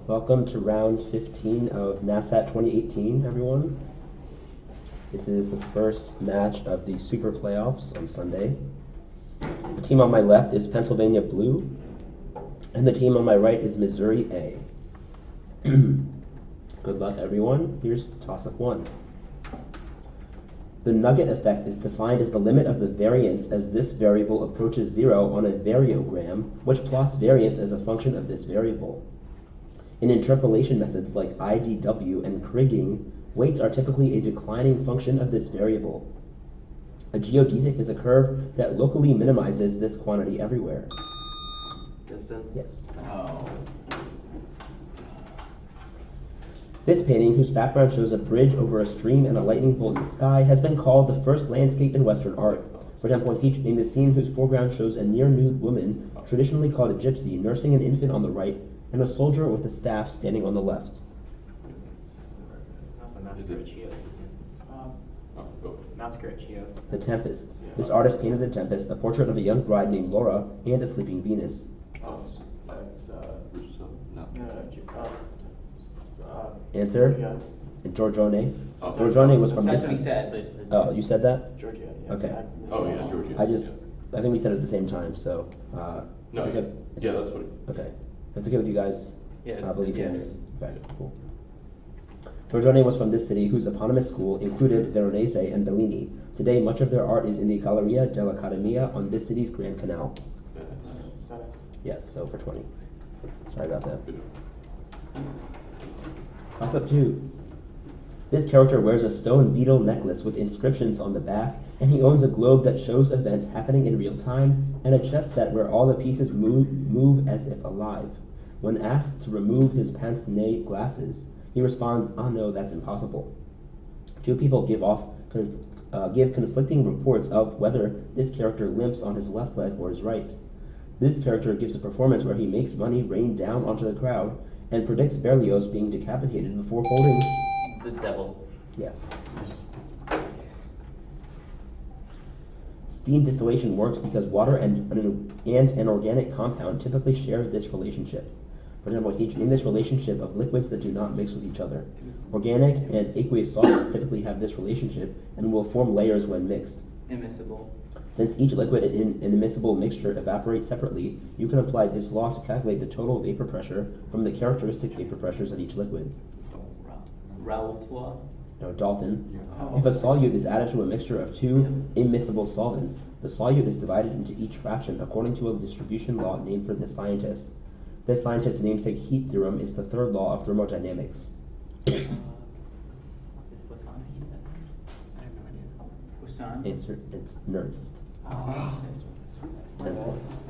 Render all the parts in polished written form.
Welcome to round 15 of NASAT 2018, everyone. This is the first match of the Superplayoffs on Sunday. The team on my left is Pennsylvania Blue, and the team on my right is Missouri A. Good luck, everyone. Here's toss-up 1. The nugget effect is defined as the limit of the variance as this variable approaches 0 on a variogram, which plots variance as a function of this variable. In interpolation methods like IDW and Kriging, weights are typically a declining function of this variable. A geodesic is a curve that locally minimizes this quantity everywhere. Distance? Yes. Oh. This painting, whose background shows a bridge over a stream and a lightning bolt in the sky, has been called the first landscape in Western art. For 10 points each, name the scene whose foreground shows a near-nude woman, traditionally called a gypsy, nursing an infant on the right, and a soldier with a staff standing on the left. It's not the Massacre at Chios, is it? Massacre at Chios. The Tempest. This artist painted The Tempest, a portrait of a young bride named Laura and a sleeping Venus. Oh, it's Answer? Georgia. And Giorgione? Oh, Giorgione was from That's this. what he said. Oh, you said that? Georgia. Yeah. Okay. Oh, yeah, Georgia. I think we said it at the same time, so. No, is yeah, it- yeah, that's what. Okay. That's okay with you guys? Yeah, I believe yes. Okay, cool. Giorgione was from this city, whose eponymous school included Veronese and Bellini. Today, much of their art is in the Galleria dell'Accademia on this city's Grand Canal. Satis. Yes, so for 20. Sorry about that. Toss-up 2. This character wears a stone beetle necklace with inscriptions on the back, and he owns a globe that shows events happening in real time, and a chess set where all the pieces move as if alive. When asked to remove his pince-nez glasses, he responds, "Ah no, that's impossible." Two people give conflicting reports of whether this character limps on his left leg or his right. This character gives a performance where he makes money rain down onto the crowd and predicts Berlioz being decapitated before holding... The devil. Yes. Steam distillation works because water and an organic compound typically share this relationship. For example, each name this relationship of liquids that do not mix with each other. Organic and aqueous solids typically have this relationship and will form layers when mixed. Immiscible. Since each liquid and immiscible mixture evaporate separately, you can apply this law to calculate the total vapor pressure from the characteristic vapor pressures of each liquid. Raoult's law. Now, Dalton. Oh. If a solute is added to a mixture of two immiscible solvents, the solute is divided into each fraction according to a distribution law named for this scientist. This scientist's namesake heat theorem is the third law of thermodynamics. Is Poisson heat? I have no idea. Poisson? It's Nernst. Oh. 10 points.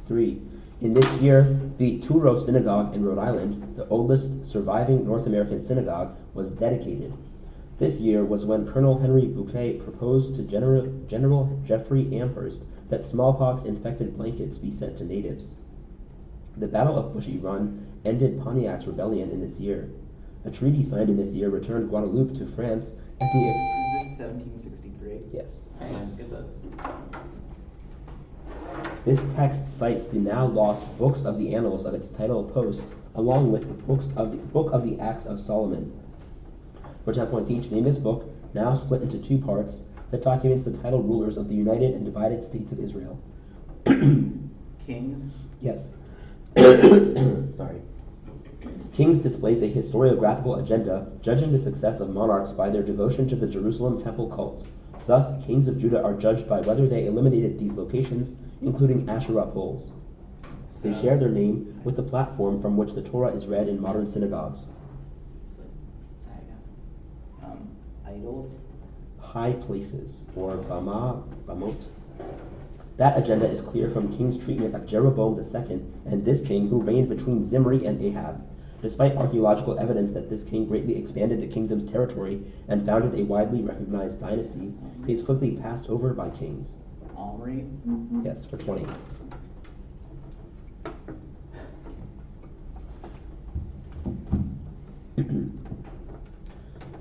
3. In this year, the Truro Synagogue in Rhode Island, the oldest surviving North American synagogue, was dedicated. This year was when Colonel Henry Bouquet proposed to General Jeffrey Amherst that smallpox-infected blankets be sent to natives. The Battle of Bushy Run ended Pontiac's rebellion in this year. A treaty signed in this year returned Guadeloupe to France at the Is this 1763? Yes. Nice. Get those. This text cites the now lost Books of the Annals of its title post, along with the Book of the Acts of Solomon. For 10 points each, name this book, now split into 2 parts, that documents the title rulers of the United and Divided States of Israel. Kings? Yes. Sorry. Kings displays a historiographical agenda, judging the success of monarchs by their devotion to the Jerusalem temple cult. Thus, kings of Judah are judged by whether they eliminated these locations, including Asherah poles. They share their name with the platform from which the Torah is read in modern synagogues. Idols? High places, or bamot. That agenda is clear from King's treatment of Jeroboam II and this king who reigned between Zimri and Ahab. Despite archaeological evidence that this king greatly expanded the kingdom's territory and founded a widely recognized dynasty, he is quickly passed over by kings. Omri? Yes, for 20.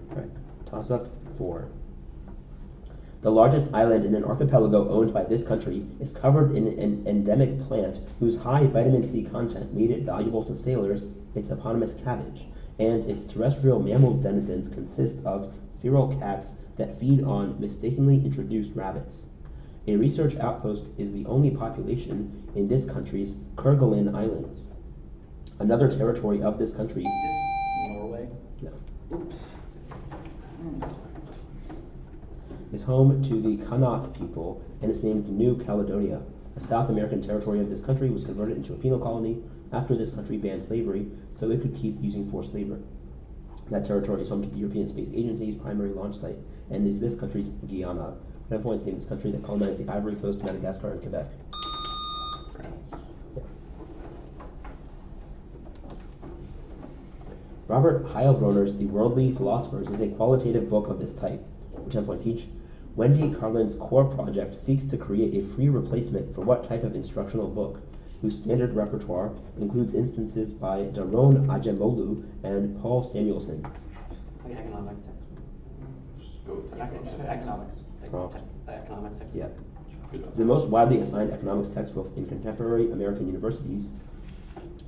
Alright, toss up 4. The largest island in an archipelago owned by this country is covered in an endemic plant whose high vitamin C content made it valuable to sailors, its eponymous cabbage, and its terrestrial mammal denizens consist of feral cats that feed on mistakenly introduced rabbits. A research outpost is the only population in this country's Kerguelen Islands. Another territory of this country. This Norway? No. Oops. Is home to the Kanak people and is named New Caledonia. A South American territory of this country was converted into a penal colony after this country banned slavery so it could keep using forced labor. That territory is home to the European Space Agency's primary launch site and is this country's Guyana. 10 points named this country that colonized the Ivory Coast, Madagascar, and Quebec. Robert Heilbroner's The Worldly Philosophers is a qualitative book of this type, for 10 points each. Wendy Carlin's core project seeks to create a free replacement for what type of instructional book, whose standard repertoire includes instances by Daron Acemoglu and Paul Samuelson. Like economics text. Just go with Just economics. Prompt. Economics text. Yeah. Good job. The most widely assigned economics textbook in contemporary American universities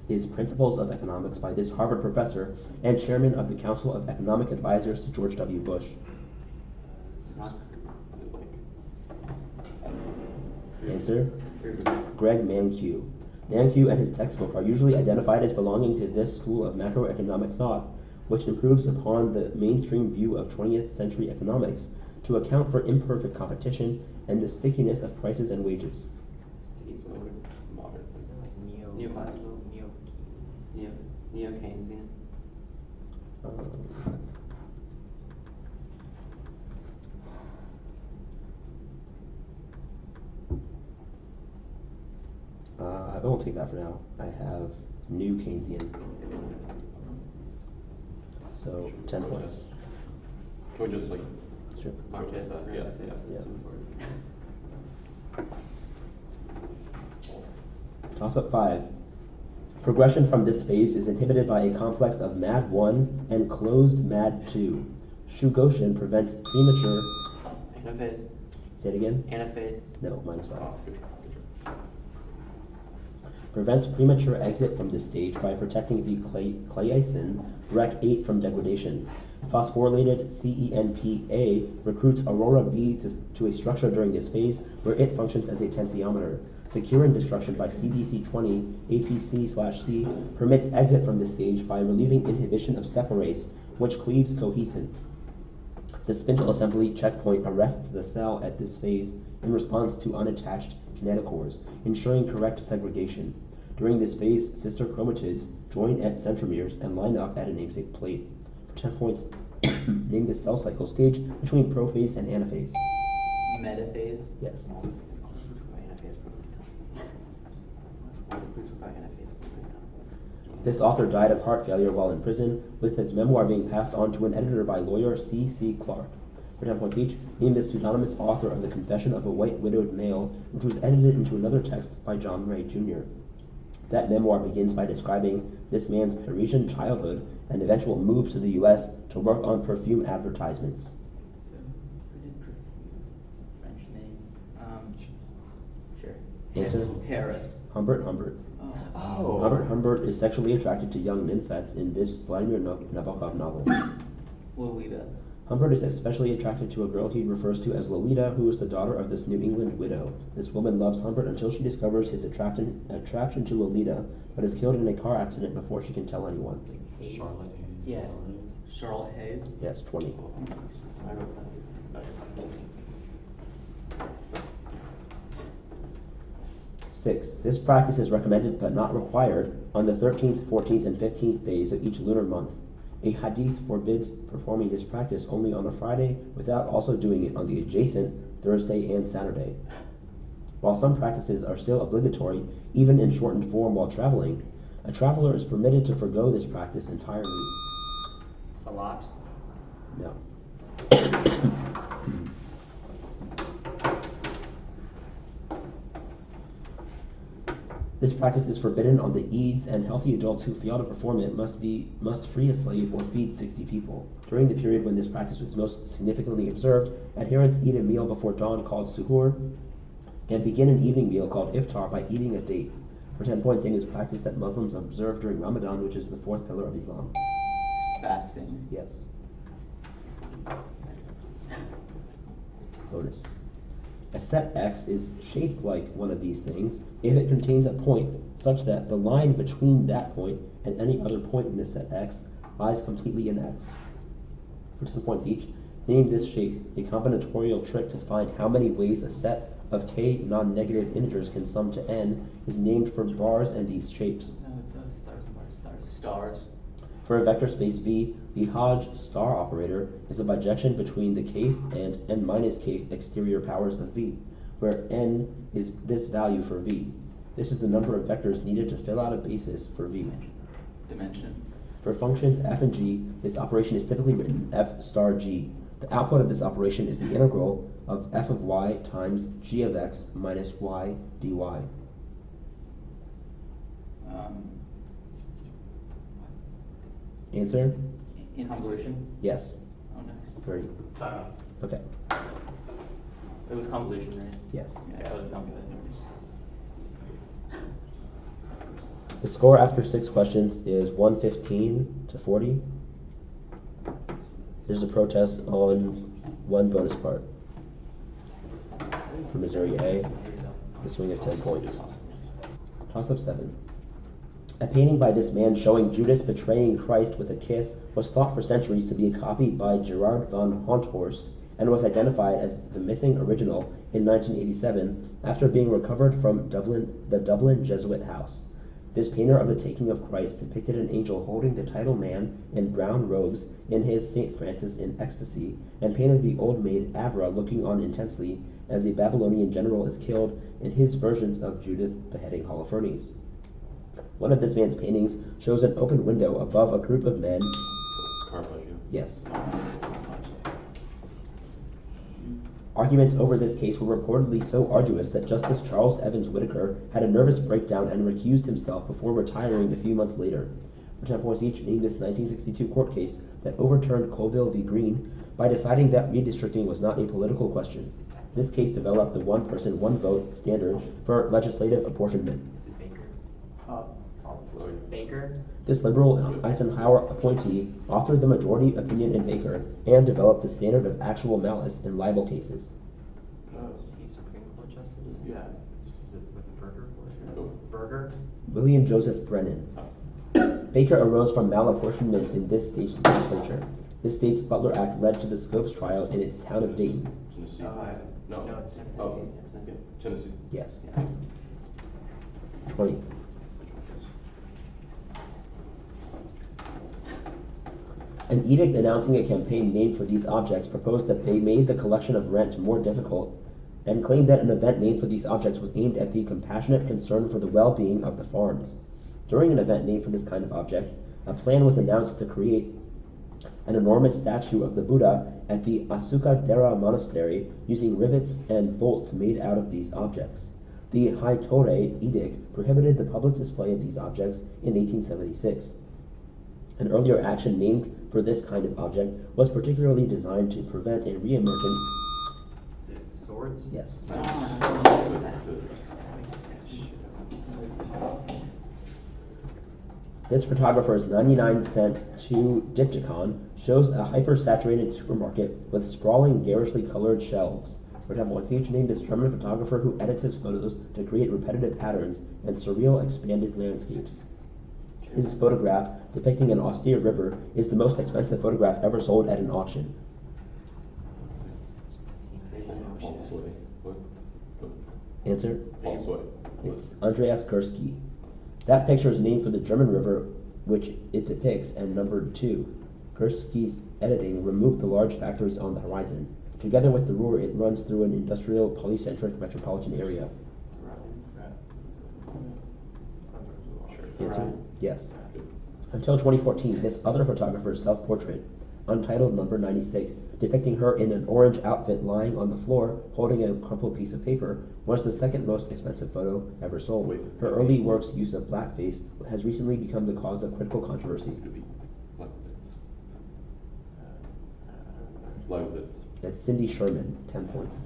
is Principles of Economics by this Harvard professor and chairman of the Council of Economic Advisors to George W. Bush. Answer? Greg Mankiw. Mankiw and his textbook are usually identified as belonging to this school of macroeconomic thought, which improves upon the mainstream view of 20th century economics to account for imperfect competition and the stickiness of prices and wages. Modern. Neoclassical? Neo-Keynesian? I won't take that for now. I have New Keynesian. So 10 points. Can we just like Sure. Mark Yes, Test, yeah, right? yeah. Toss up 5. Progression from this phase is inhibited by a complex of MAD1 and closed MAD2. Shugoshin prevents premature. Anaphase. Say it again? Anaphase. No, -5. Oh, good job. Prevents premature exit from this stage by protecting the cleisin REC8 from degradation. Phosphorylated CENPA recruits Aurora B to a structure during this phase where it functions as a tensiometer. Securin destruction by CDC20 APC/C permits exit from this stage by relieving inhibition of separase, which cleaves cohesin. The spindle assembly checkpoint arrests the cell at this phase in response to unattached kinetochores, ensuring correct segregation. During this phase, sister chromatids join at centromeres and line up at a namesake plate. For 10 points, name the cell cycle stage between prophase and anaphase. Metaphase. Yes. This author died of heart failure while in prison, with his memoir being passed on to an editor by lawyer C.C. Clark. For 10 points each, name the pseudonymous author of The Confession of a White Widowed Male, which was edited into another text by John Ray Jr. That memoir begins by describing this man's Parisian childhood and eventual move to the U.S. to work on perfume advertisements. French name. Sure. Answer? Harris. Humbert Humbert. Oh. Humbert Humbert is sexually attracted to young nymphets in this Vladimir Nabokov novel. Lolita. Humbert is especially attracted to a girl he refers to as Lolita, who is the daughter of this New England widow. This woman loves Humbert until she discovers his attraction to Lolita, but is killed in a car accident before she can tell anyone. Charlotte Hayes. Yeah. Charlotte Hayes. Yes, 20. I wrote that. 6. This practice is recommended but not required on the 13th, 14th, and 15th days of each lunar month. A hadith forbids performing this practice only on a Friday without also doing it on the adjacent Thursday and Saturday. While some practices are still obligatory, even in shortened form while traveling, a traveler is permitted to forgo this practice entirely. Salat. No. This practice is forbidden on the Eids, and healthy adults who fail to perform it must free a slave or feed 60 people. During the period when this practice was most significantly observed, adherents eat a meal before dawn called suhoor, and begin an evening meal called iftar by eating a date. For 10 points, name this practice that Muslims observe during Ramadan, which is the fourth pillar of Islam. Fasting. Yes. Bonus. A set X is shaped like one of these things if it contains a point such that the line between that point and any other point in the set X lies completely in X. For 10 points each, name this shape, a combinatorial trick to find how many ways a set of k non-negative integers can sum to n is named for bars and these shapes. No, it's stars and bars. Stars. For a vector space V, the Hodge star operator is a bijection between the kth and n minus kth exterior powers of V, where n is this value for V. This is the number of vectors needed to fill out a basis for V. Dimension. For functions f and g, this operation is typically written f star g. The output of this operation is the integral of f of y times g of x minus y dy. Answer? Convolution? Yes. Oh, nice. 30. Okay. It was convolution, right? Yes. Yeah, I was dumb with The score after 6 questions is 115 to 40. There's a protest on one bonus part for Missouri A, the swing of 10 points. Toss up 7. A painting by this man showing Judas betraying Christ with a kiss was thought for centuries to be a copy by Gerard van Honthorst and was identified as the missing original in 1987 after being recovered from the Dublin Jesuit house. This painter of the taking of Christ depicted an angel holding the title man in brown robes in his St. Francis in ecstasy, and painted the old maid Abra looking on intensely as a Babylonian general is killed in his versions of Judith beheading Holofernes. One of this man's paintings shows an open window above a group of men. So, Caravaggio. Yes. Arguments over this case were reportedly so arduous that Justice Charles Evans Whitaker had a nervous breakdown and recused himself before retiring a few months later. For 10 points each, name this 1962 court case that overturned Colville v. Green by deciding that redistricting was not a political question. This case developed the one-person, one-vote standard for legislative apportionment. Is it Baker? Floyd. Baker? This liberal Eisenhower appointee authored the majority opinion in Baker and developed the standard of actual malice in libel cases. Is he Supreme Court Justice? Yeah. Was it Berger? Go. Berger? William Joseph Brennan. Baker arose from malapportionment in this state's legislature. This state's Butler Act led to the Scopes trial in its town of Dayton. Tennessee. No, it's Tennessee. Oh, okay. Tennessee. Yes. Yeah. 20. An edict announcing a campaign named for these objects proposed that they made the collection of rent more difficult, and claimed that an event named for these objects was aimed at the compassionate concern for the well-being of the farms. During an event named for this kind of object, a plan was announced to create an enormous statue of the Buddha at the Asuka Dera Monastery using rivets and bolts made out of these objects. The Haitore Edict prohibited the public display of these objects in 1876. An earlier action named for this kind of object was particularly designed to prevent a reemergence. Is it swords? Yes. This photographer's 99-cent 2 diptychon shows a hyper-saturated supermarket with sprawling, garishly colored shelves. For example, what's each named this German photographer who edits his photos to create repetitive patterns and surreal expanded landscapes. His photograph, depicting an austere river, is the most expensive photograph ever sold at an auction. Paul Sway. What? Answer? Paul Sway. It's Andreas Gursky. That picture is named for the German river which it depicts and numbered 2. Gursky's editing removed the large factories on the horizon. Together with the Ruhr, it runs through an industrial, polycentric metropolitan area. Answer? Yes. Until 2014, this other photographer's self-portrait, untitled number 96, depicting her in an orange outfit lying on the floor holding a crumpled piece of paper, was the second most expensive photo ever sold. Her early work's use of blackface has recently become the cause of critical controversy. Could be Leibniz. It's Cindy Sherman, 10 points.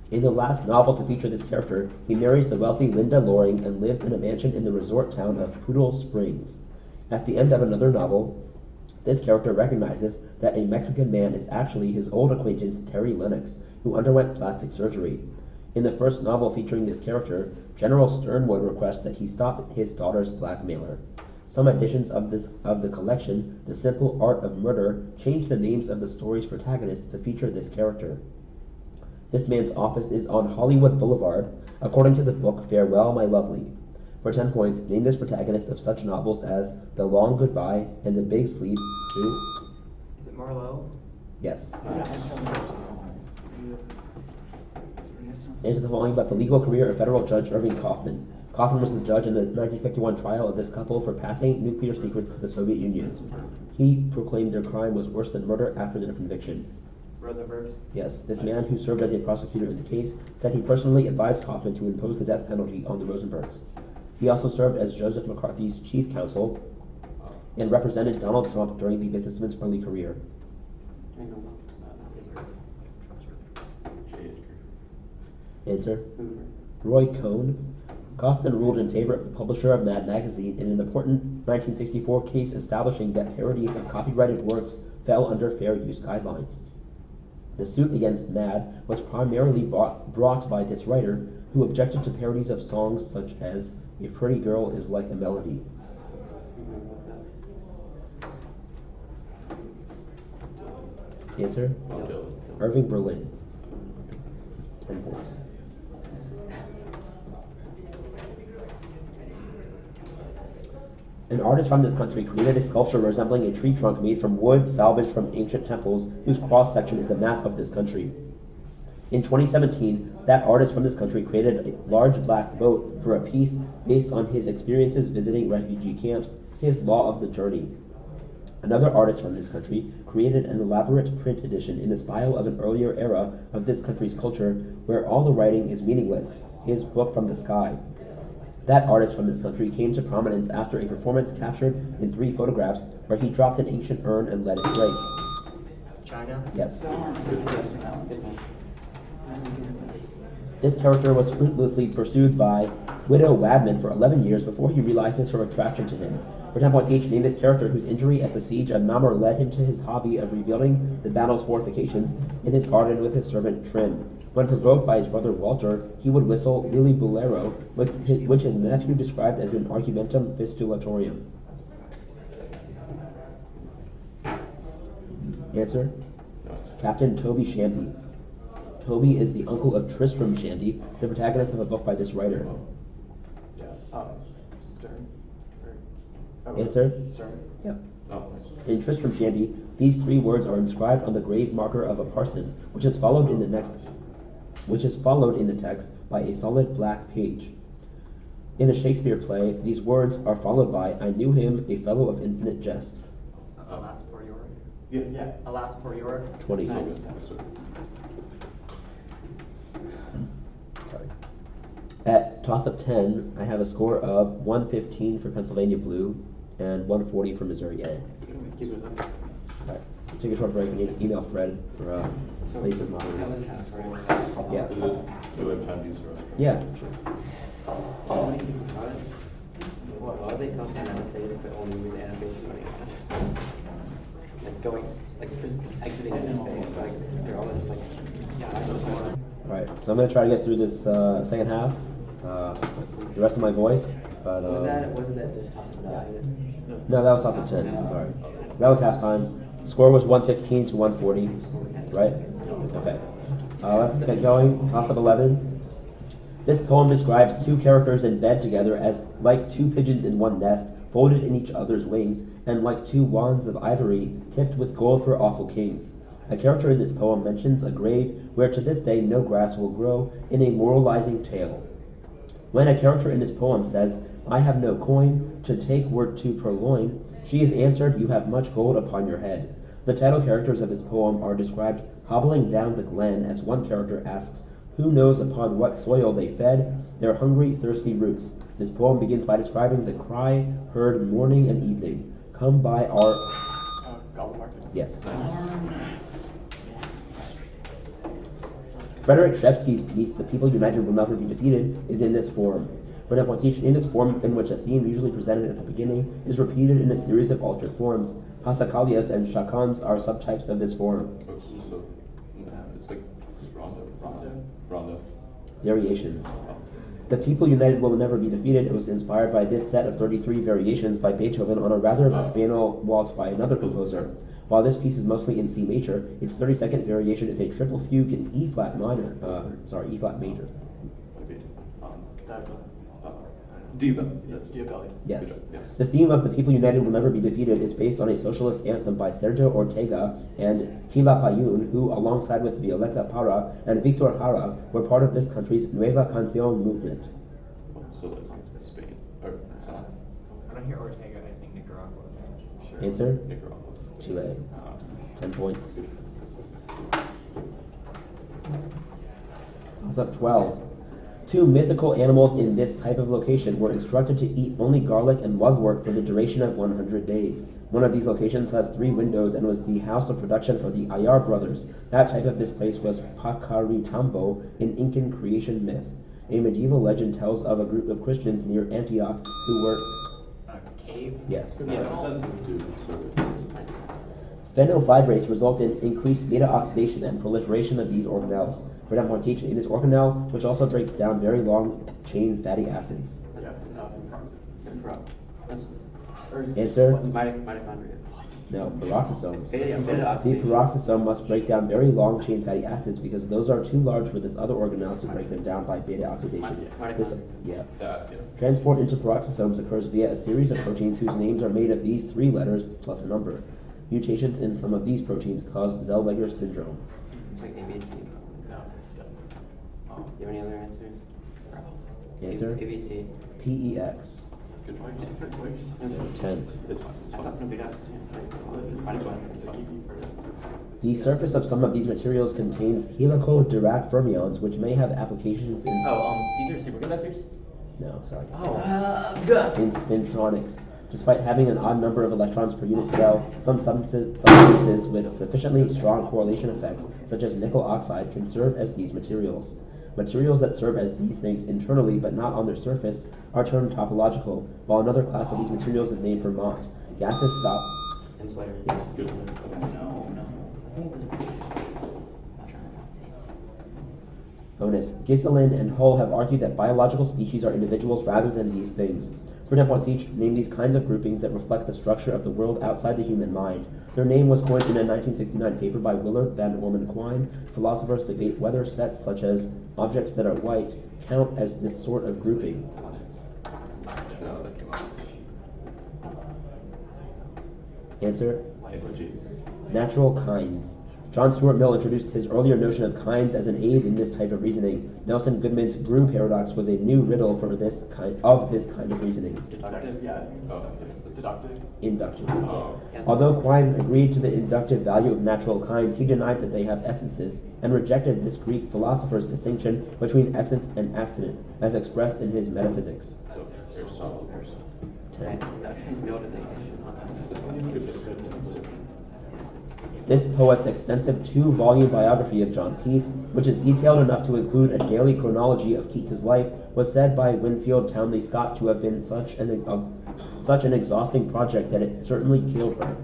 In the last novel to feature this character, he marries the wealthy Linda Loring and lives in a mansion in the resort town of Poodle Springs. At the end of another novel, this character recognizes that a Mexican man is actually his old acquaintance Terry Lennox, who underwent plastic surgery. In the first novel featuring this character, General Sternwood requests that he stop his daughter's blackmailer. Some editions of the collection, The Simple Art of Murder, change the names of the story's protagonists to feature this character. This man's office is on Hollywood Boulevard, according to the book Farewell, My Lovely. For 10 points, name this protagonist of such novels as The Long Goodbye and The Big Sleep. 2. Is it Marlowe? Yes. Answer the following about the legal career of federal judge Irving Kaufman. Kaufman was the judge in the 1951 trial of this couple for passing nuclear secrets to the Soviet Union. He proclaimed their crime was worse than murder after their conviction. Rosenberg's? Yes, this man who served as a prosecutor in the case said he personally advised Kaufman to impose the death penalty on the Rosenbergs. He also served as Joseph McCarthy's chief counsel and represented Donald Trump during the businessman's early career. Answer: Roy Cohn. Kaufman ruled in favor of the publisher of Mad Magazine in an important 1964 case establishing that parodies of copyrighted works fell under fair use guidelines. The suit against Mad was primarily brought by this writer, who objected to parodies of songs such as A Pretty Girl is Like a Melody. Answer: Irving Berlin. 10 points. An artist from this country created a sculpture resembling a tree trunk made from wood salvaged from ancient temples, whose cross-section is a map of this country. In 2017, that artist from this country created a large black boat for a piece based on his experiences visiting refugee camps, his Law of the Journey. Another artist from this country created an elaborate print edition in the style of an earlier era of this country's culture, where all the writing is meaningless, his Book from the Sky. That artist from this country came to prominence after a performance captured in 3 photographs where he dropped an ancient urn and let it break. China? Yes. This character was fruitlessly pursued by Widow Wadman for 11 years before he realizes her attraction to him. For 10 points each, name this character whose injury at the siege of Namur led him to his hobby of rebuilding the battle's fortifications in his garden with his servant Trim. When provoked by his brother Walter, he would whistle Lili Bolero, which his nephew described as an argumentum fistulatorium. Answer: Captain Toby Shandy. Toby is the uncle of Tristram Shandy, the protagonist of a book by this writer. Answer: Yep. In Tristram Shandy, these 3 words are inscribed on the grave marker of a parson, which is followed in the text by a solid black page. In a Shakespeare play, these words are followed by I knew him, a fellow of infinite jest. Alas, poor Yorick? Yeah. Alas, poor Yorick? 20. Nice. Sorry. At toss-up 10, I have a score of 115 for Pennsylvania Blue and 140 for Missouri A. Keep it up. Alright, take a short break and email Fred for placement models. Yeah. Do we have time to use the restroom? Yeah, sure. Well, they tell us annotate but only use animation running on. It's going, like, just exiting the phase, like, they're all just like, Alright, so I'm going to try to get through this second half, the rest of my voice, but wasn't that just toss-up 9? no, that was toss of 10, sorry. So that was halftime. The score was 115 to 140, right? Okay. Let's get going. Toss of 11. This poem describes 2 characters in bed together as like 2 pigeons in one nest, folded in each other's wings, and like 2 wands of ivory, tipped with gold for awful kings. A character in this poem mentions a grave where to this day no grass will grow in a moralizing tale. When a character in this poem says, I have no coin to take word to purloin. She is answered, you have much gold upon your head. The title characters of this poem are described hobbling down the glen as one character asks, who knows upon what soil they fed their hungry, thirsty roots. This poem begins by describing the cry heard morning and evening. Come by our... Goblin Market. Yes. Frederick Shevsky's piece, The People United Will Never Be Defeated, is in this form. Renaissance in this form, in which a theme usually presented at the beginning is repeated in a series of altered forms. Pasacalias and chacons are subtypes of this form. So, it's like rondo. Variations. The People United Will Never Be Defeated. It was inspired by this set of 33 variations by Beethoven on a rather banal waltz by another composer. While this piece is mostly in C major, its 32nd variation is a triple fugue in E flat major. Diva. That's Diabelli. Yes. Yeah. The theme of The People United Will Never Be Defeated is based on a socialist anthem by Sergio Ortega and Quilapayún, who, alongside with Violeta Parra and Victor Jara, were part of this country's Nueva Canción movement. So that's Spain. Or it's not. When I hear Ortega, I think Nicaragua. Sure. Answer? Nicaragua. Chile. 10 points. Toss up 12. Two mythical animals in this type of location were instructed to eat only garlic and mugwort for the duration of 100 days. One of these locations has 3 windows and was the house of production for the Ayar brothers. That type of this place was Pacaritambo, an Incan creation myth. A medieval legend tells of a group of Christians near Antioch who were... Cave? Yes. No, it doesn't do service. Phenylfibrates result in increased beta-oxidation and proliferation of these organelles. For example, in this organelle, which also breaks down very long-chain fatty acids. Yeah. Answer? Mitochondria. No, peroxisomes. The Beta-oxidation. peroxisome must break down very long-chain fatty acids because those are too large for this other organelle to break them down by beta-oxidation. This, yeah. Yeah. Transport into peroxisomes occurs via a series of proteins whose names are made of these 3 letters plus a number. Mutations in some of these proteins cause Zellweger syndrome. It's like ABC. No. Do you have any other answer? Answer? ABC. PEX. Good point. So 10. It's fine. It's I fine. thought no beta. It's fine. It's fine. The surface of some of these materials contains helico-Dirac fermions, which may have applications in... These are superconductors? No, sorry. Oh. In spintronics. Despite having an odd number of electrons per unit cell, some substances with sufficiently strong correlation effects, such as nickel oxide, can serve as these materials. Materials that serve as these things internally but not on their surface are termed topological, while another class of these materials is named for Mott. Gases stop. Insulator. Yes. Good. No. Bonus. Giselin and Hull have argued that biological species are individuals rather than these things. Burnett wants each name these kinds of groupings that reflect the structure of the world outside the human mind. Their name was coined in a 1969 paper by Willard Van Orman Quine. Philosophers debate whether sets such as objects that are white count as this sort of grouping. No, that came out. Answer? Languages. Natural kinds. John Stuart Mill introduced his earlier notion of kinds as an aid in this type of reasoning. Nelson Goodman's brew paradox was a new riddle for this kind of reasoning. Deductive, yeah. Oh, Deductive. Inductive. Oh. Although Quine agreed to the inductive value of natural kinds, he denied that they have essences and rejected this Greek philosopher's distinction between essence and accident, as expressed in his Metaphysics. So Aristotle. 10. Good. This poet's extensive 2-volume biography of John Keats, which is detailed enough to include a daily chronology of Keats's life, was said by Winfield Townley Scott to have been such an exhausting project that it certainly killed her.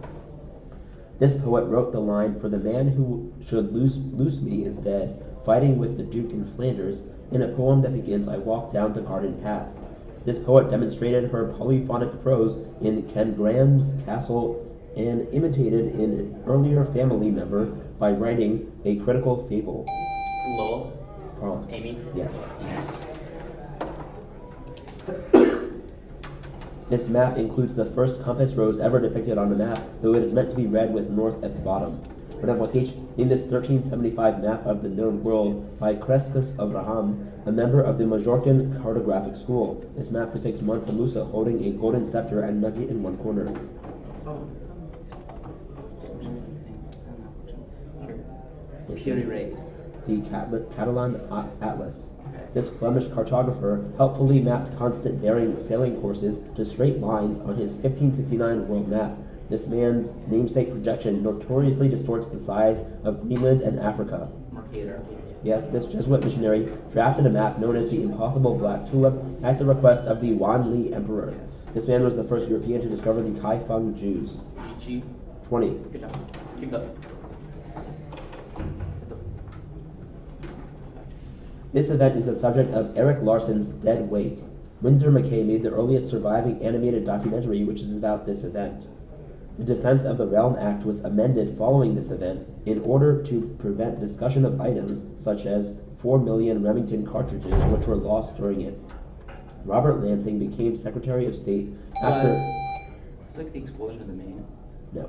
This poet wrote the line, "For the man who should loose me is dead, fighting with the Duke in Flanders," in a poem that begins, "I walk down the garden paths." This poet demonstrated her polyphonic prose in Ken Graham's Castle and imitated an earlier family member by writing a critical fable. Lowell. Prompt. Amy. Yes. This map includes the first compass rose ever depicted on a map, though it is meant to be read with north at the bottom. For example, in this 1375 map of the known world by Crescus Abraham, a member of the Majorcan Cartographic School. This map depicts Mansa Musa holding a golden scepter and nugget in one corner. Oh. Sure. Purity rays. The Catalan Atlas. This Flemish cartographer helpfully mapped constant bearing sailing courses to straight lines on his 1569 world map. This man's namesake projection notoriously distorts the size of Greenland and Africa. Mercator. Yes, this Jesuit missionary drafted a map known as the Impossible Black Tulip at the request of the Wan Li Emperor. This man was the first European to discover the Kaifeng Jews. 20. Good job. Keep going. This event is the subject of Eric Larson's Dead Wake. Winsor McKay made the earliest surviving animated documentary which is about this event. The Defense of the Realm Act was amended following this event in order to prevent discussion of items such as 4 million Remington cartridges which were lost during it. Robert Lansing became Secretary of State after... It's like the explosion of the Maine. No.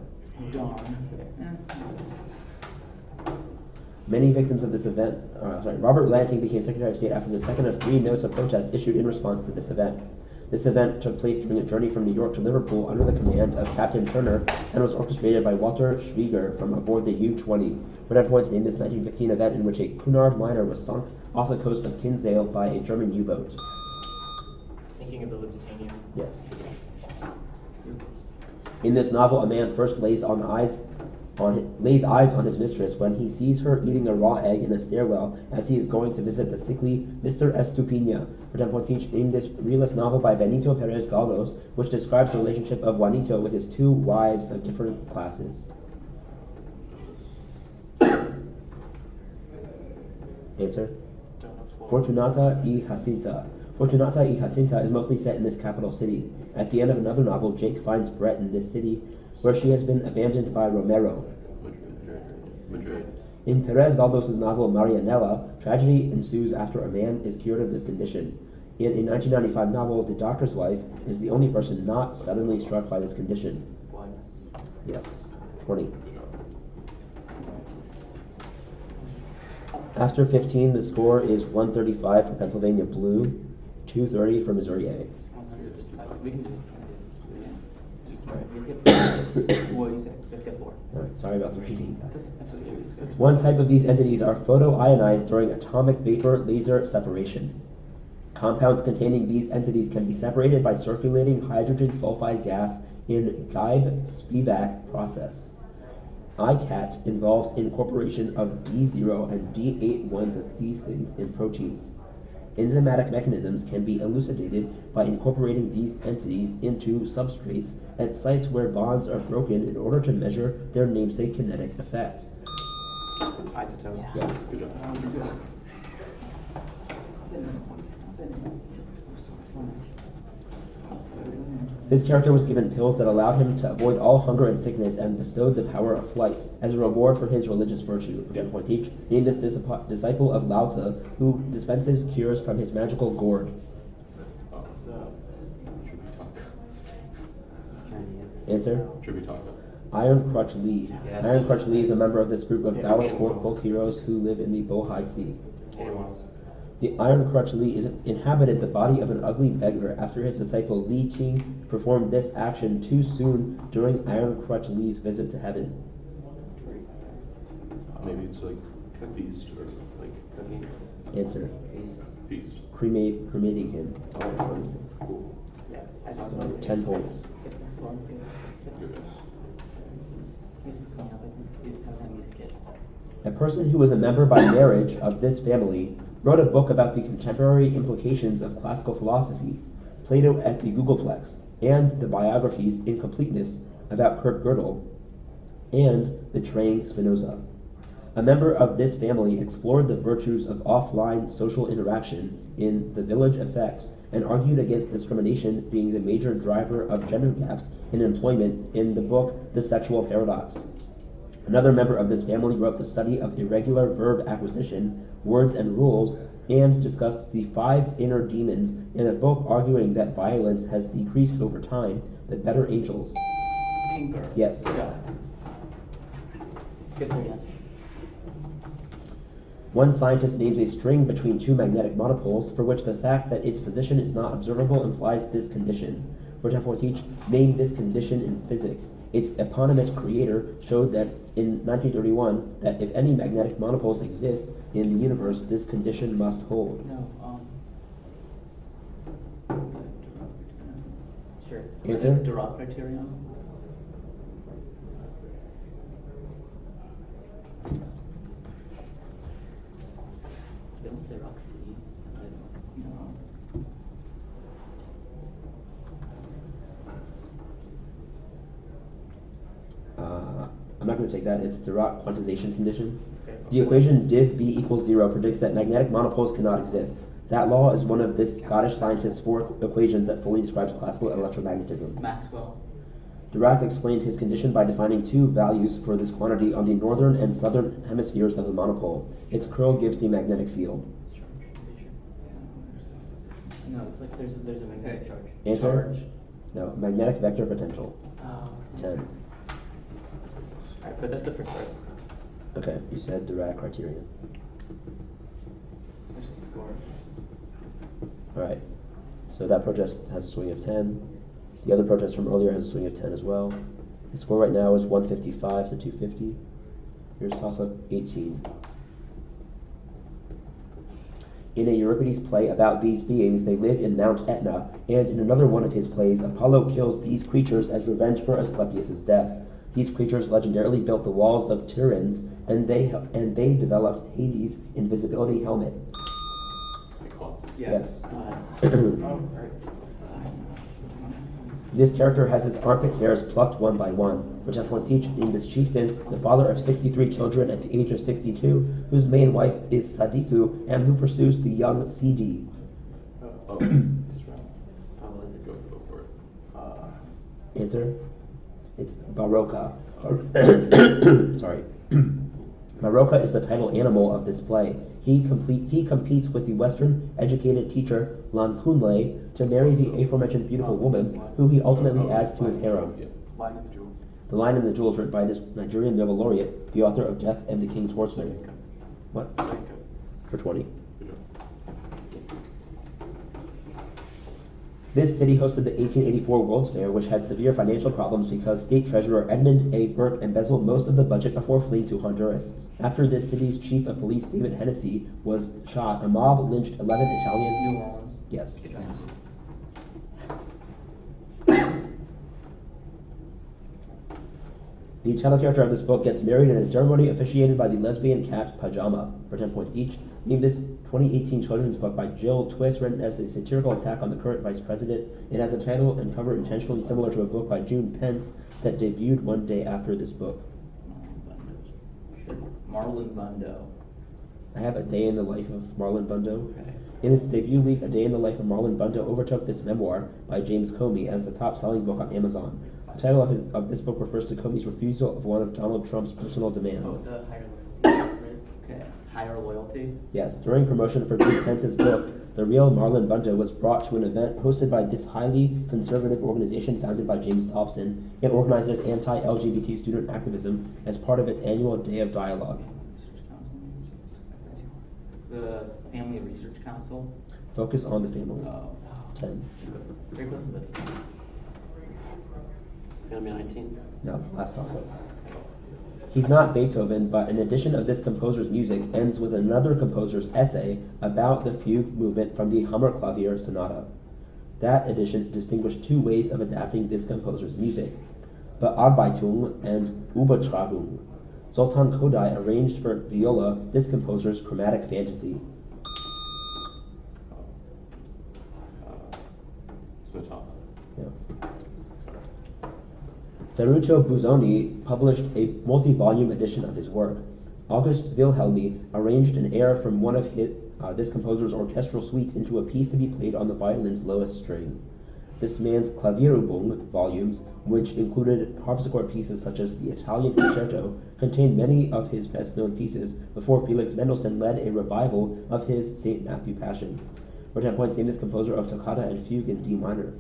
Dawn. Many victims of this event... Robert Lansing became Secretary of State after the second of 3 notes of protest issued in response to this event. This event took place during a journey from New York to Liverpool under the command of Captain Turner and was orchestrated by Walter Schwieger from aboard the U-20. Red points named this 1915 event in which a Cunard liner was sunk off the coast of Kinsale by a German U-boat. Thinking of the Lusitania. Yes. In this novel, a man first lays eyes on his mistress when he sees her eating a raw egg in a stairwell as he is going to visit the sickly Mr. Estupina. Points named this realist novel by Benito Perez Galdós, which describes the relationship of Juanito with his 2 wives of different classes. Answer? Fortunata y Jacinta. Fortunata y Jacinta is mostly set in this capital city. At the end of another novel, Jake finds Brett in this city, where she has been abandoned by Romero. Madrid. In Perez Galdós' novel Marianella, tragedy ensues after a man is cured of this condition. In a 1995 novel, the doctor's wife is the only person not suddenly struck by this condition. Yes. 20. After 15, the score is 135 for Pennsylvania Blue, 230 for Missouri A. We can do it. What do you say? Let's get 4. Alright, sorry about the reading. Absolutely. One type of these entities are photoionized during atomic vapor laser separation. Compounds containing these entities can be separated by circulating hydrogen sulfide gas in Geib-Spivak process. ICAT involves incorporation of D0 and D8 ones of these things in proteins. Enzymatic mechanisms can be elucidated by incorporating these entities into substrates at sites where bonds are broken in order to measure their namesake kinetic effect. Isotope. Yes. Good job. This character was given pills that allowed him to avoid all hunger and sickness and bestowed the power of flight as a reward for his religious virtue. For points each, named this disciple of Lao Tzu, who dispenses cures from his magical gourd. Answer? Tributaka. Iron Crutch Lee. Yes. Iron Crutch Lee is a member of this group of Taoist folk heroes who live in the Bohai Sea. The Iron Crutch Li inhabited the body of an ugly beggar after his disciple Li Qing performed this action too soon during Iron Crutch Li's visit to heaven. Maybe it's like a feast or like Cooking. Answer. feast. Cremating him. Cool. Yeah. So 10 points. Good guess. A person who was a member by marriage of this family wrote a book about the contemporary implications of classical philosophy, Plato at the Googleplex, and the biographies Incompleteness about Kurt Gödel, and Betraying Spinoza. A member of this family explored the virtues of offline social interaction in The Village Effect and argued against discrimination being the major driver of gender gaps in employment in the book The Sexual Paradox. Another member of this family wrote the study of irregular verb acquisition, words and rules, and discussed the 5 inner demons in a book arguing that violence has decreased over time, The Better Angels. Anger. Yes. Yeah. Good for you. One scientist names a string between two magnetic monopoles for which the fact that its position is not observable implies this condition. For example, each named this condition in physics. Its eponymous creator showed that in 1931 that if any magnetic monopoles exist in the universe, this condition must hold. No, Sure. Answer? Dirac criterion? Don't Dirac see? I don't know. No. I'm not going to take that. It's Dirac quantization condition. Okay. The equation div b equals 0 predicts that magnetic monopoles cannot exist. That law is one of this Scottish scientist's four equations that fully describes classical electromagnetism. Maxwell. Dirac explained his condition by defining two values for this quantity on the northern and southern hemispheres of the monopole. Its curl gives the magnetic field. No, it's like there's a magnetic charge. Answer? Charge. No, magnetic vector potential. Oh. 10. Alright, but that's the first part. Okay, you said Dirac criterion. Where's the score? Alright, so that protest has a swing of 10. The other protest from earlier has a swing of 10 as well. The score right now is 155 to 250. Here's toss-up 18. In a Euripides play about these beings, they live in Mount Etna, and in another one of his plays, Apollo kills these creatures as revenge for Asclepius' death. These creatures legendarily built the walls of Tiryns, and they developed Hades' invisibility helmet. Cyclops. Yes. Oh, alright. This character has his armpit hairs plucked one by one, which have points each, named this chieftain, the father of 63 children at the age of 62, whose main wife is Sadiku, and who pursues the young CD. Oh, this is round. Probably. Go for it. Answer? It's Barocca. Sorry. Barocca is the title animal of this play. He competes with the Western-educated teacher Lan Kunle to marry the aforementioned beautiful woman, who he ultimately adds to his harem. Yeah. Line of the jewel. The Lion and the Jewel is written by this Nigerian Nobel laureate, the author of Death and the King's Horseman. What? For 20. Good job. This city hosted the 1884 World's Fair, which had severe financial problems because State Treasurer Edmund A. Burke embezzled most of the budget before fleeing to Honduras. After this city's chief of police, David Hennessy, was shot, a mob lynched 11 Italian... New Orleans. Yes. Good job. The title character of this book gets married in a ceremony officiated by the lesbian cat Pajama, for 10 points each. Named this 2018 children's book by Jill Twist, written as a satirical attack on the current vice president. It has a title and cover intentionally similar to a book by June Pence that debuted one day after this book. Marlon Brando. I have A Day in the Life of Marlon Brando. Okay. In its debut week, A Day in the Life of Marlon Brando overtook this memoir by James Comey as the top-selling book on Amazon. The title of this book refers to Comey's refusal of one of Donald Trump's personal demands. The higher loyalty, right? Okay. Higher loyalty. Yes, during promotion for June Pence's book, the real Marlon Brando was brought to an event hosted by this highly conservative organization founded by James Dobson. It organizes anti-LGBT student activism as part of its annual Day of Dialogue. The Family Research Council. Focus on the family. 10. Very close, but it's gonna be 19. No, last toss-up. He's not Beethoven, but an edition of this composer's music ends with another composer's essay about the fugue movement from the Hammerklavier Sonata. That edition distinguished two ways of adapting this composer's music, Bearbeitung and Übertragung. Sultan Kodai arranged for viola this composer's chromatic fantasy. Smetana. Yeah. Ferruccio Busoni published a multi-volume edition of his work. August Wilhelmi arranged an air from one of this composer's orchestral suites into a piece to be played on the violin's lowest string. This man's Klavierübung volumes, which included harpsichord pieces such as the Italian Concerto, contained many of his best-known pieces before Felix Mendelssohn led a revival of his St. Matthew Passion. For 10 points, name this composer of Toccata and Fugue in D minor.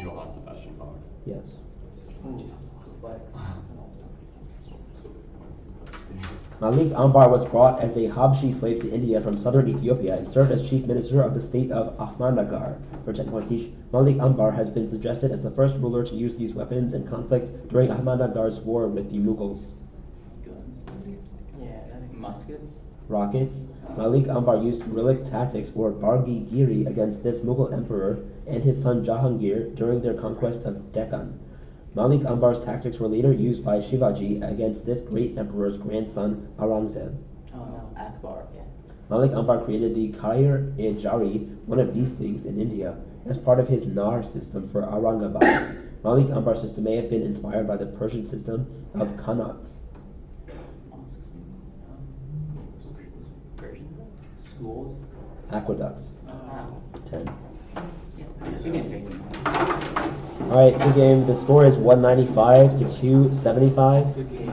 Johann Sebastian Bach. Yes. Malik Ambar was brought as a Habshi slave to India from southern Ethiopia and served as chief minister of the state of Ahmadnagar. For 10 points each, Malik Ambar has been suggested as the first ruler to use these weapons in conflict during Ahmadnagar's war with the Mughals. Guns. Yeah, that Muskets. Rockets. Malik Ambar used guerrilla tactics or Bargi Giri against this Mughal emperor and his son Jahangir during their conquest of Deccan. Malik Ambar's tactics were later used by Shivaji against this great emperor's grandson Aurangzeb. Oh no, Akbar. yeah. Malik Ambar created the Khair-e-Jari, one of these things in India, as part of his Nar system for Aurangabad. Malik Ambar's system may have been inspired by the Persian system of Qanats. Version. Schools. Aqueducts. Wow. 10. You can take them. Alright, good game. The score is 195 to 275. Good game.